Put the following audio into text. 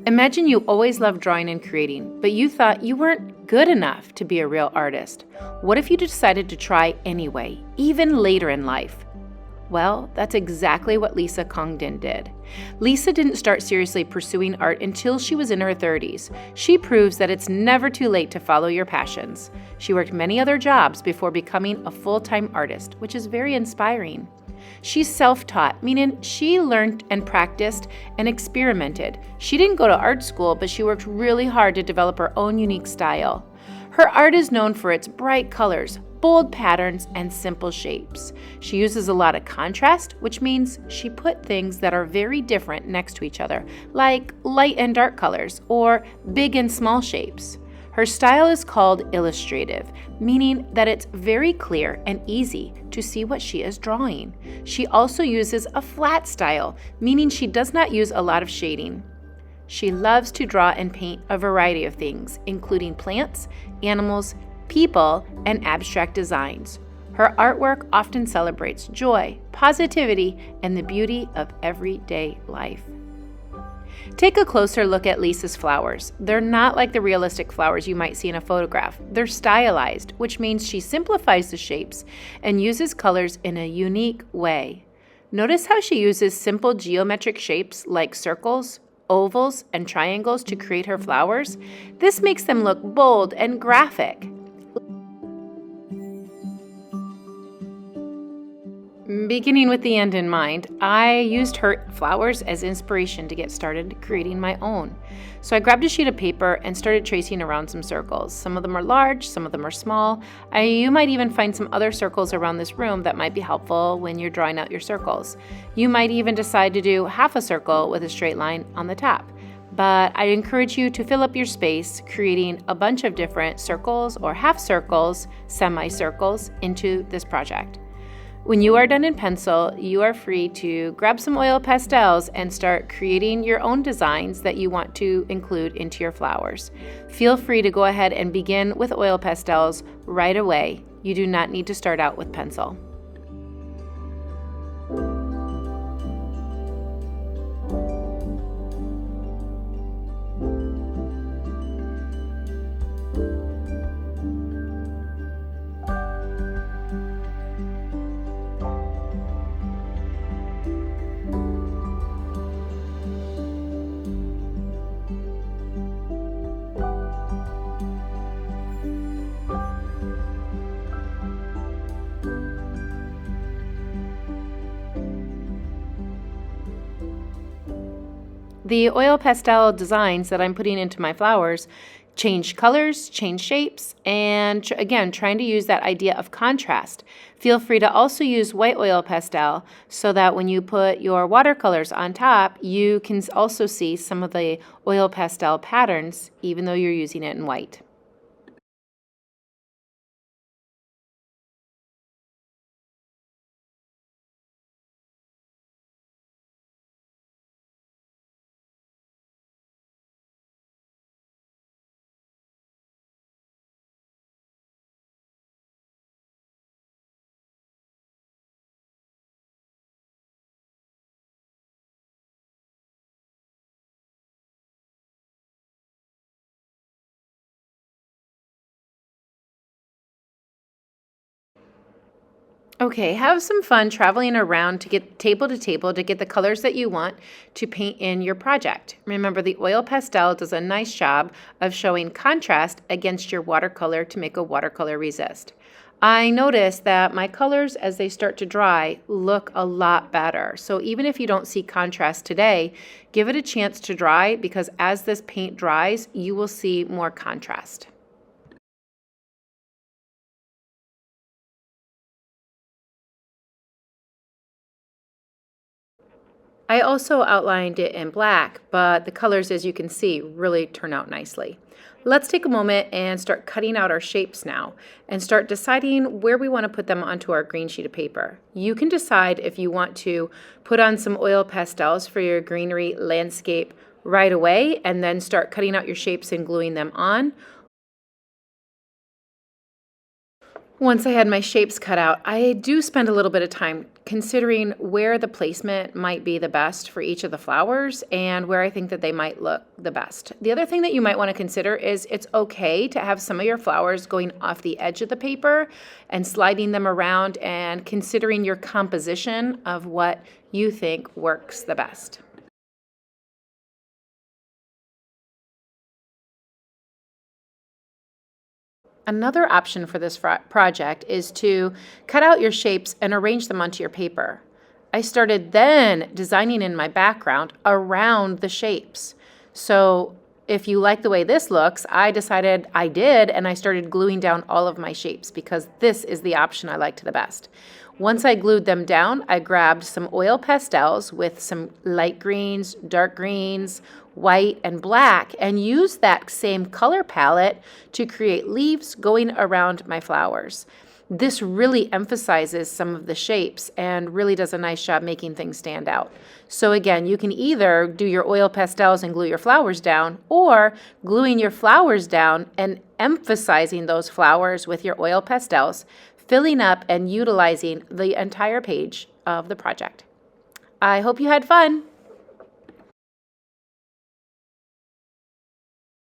Imagine you always loved drawing and creating, but you thought you weren't good enough to be a real artist. What if you decided to try anyway, even later in life? Well, that's exactly what Lisa Congdon did. Lisa didn't start seriously pursuing art until she was in her 30s. She proves that it's never too late to follow your passions. She worked many other jobs before becoming a full-time artist, which is very inspiring. She's self-taught, meaning she learned and practiced and experimented. She didn't go to art school, but she worked really hard to develop her own unique style. Her art is known for its bright colors, bold patterns, and simple shapes. She uses a lot of contrast, which means she put things that are very different next to each other, like light and dark colors or big and small shapes. Her style is called illustrative, meaning that it's very clear and easy to see what she is drawing. She also uses a flat style, meaning she does not use a lot of shading. She loves to draw and paint a variety of things, including plants, animals, people, and abstract designs. Her artwork often celebrates joy, positivity, and the beauty of everyday life. Take a closer look at Lisa's flowers. They're not like the realistic flowers you might see in a photograph. They're stylized, which means she simplifies the shapes and uses colors in a unique way. Notice how she uses simple geometric shapes like circles, ovals, and triangles to create her flowers. This makes them look bold and graphic. Beginning with the end in mind, I used her flowers as inspiration to get started creating my own. So I grabbed a sheet of paper and started tracing around some circles. Some of them are large, some of them are small. You might even find some other circles around this room that might be helpful when you're drawing out your circles. You might even decide to do half a circle with a straight line on the top. But I encourage you to fill up your space, creating a bunch of different circles or half circles, semicircles into this project. When you are done in pencil, you are free to grab some oil pastels and start creating your own designs that you want to include into your flowers. Feel free to go ahead and begin with oil pastels right away. You do not need to start out with pencil. The oil pastel designs that I'm putting into my flowers change colors, change shapes, and again, trying to use that idea of contrast. Feel free to also use white oil pastel so that when you put your watercolors on top, you can also see some of the oil pastel patterns, even though you're using it in white. Okay, have some fun traveling around to get table to table to get the colors that you want to paint in your project. Remember, the oil pastel does a nice job of showing contrast against your watercolor to make a watercolor resist. I notice that my colors, as they start to dry, look a lot better. So even if you don't see contrast today, give it a chance to dry, because as this paint dries, you will see more contrast. I also outlined it in black, but the colors, as you can see, really turn out nicely. Let's take a moment and start cutting out our shapes now and start deciding where we want to put them onto our green sheet of paper. You can decide if you want to put on some oil pastels for your greenery landscape right away and then start cutting out your shapes and gluing them on. Once I had my shapes cut out, I do spend a little bit of time considering where the placement might be the best for each of the flowers and where I think that they might look the best. The other thing that you might want to consider is it's okay to have some of your flowers going off the edge of the paper and sliding them around and considering your composition of what you think works the best. Another option for this project is to cut out your shapes and arrange them onto your paper. I started then designing in my background around the shapes. So if you like the way this looks, I decided I did, and I started gluing down all of my shapes because this is the option I liked the best. Once I glued them down, I grabbed some oil pastels with some light greens, dark greens, white, and black, and used that same color palette to create leaves going around my flowers. This really emphasizes some of the shapes and really does a nice job making things stand out. So again, you can either do your oil pastels and glue your flowers down, or gluing your flowers down and emphasizing those flowers with your oil pastels, filling up and utilizing the entire page of the project. I hope you had fun.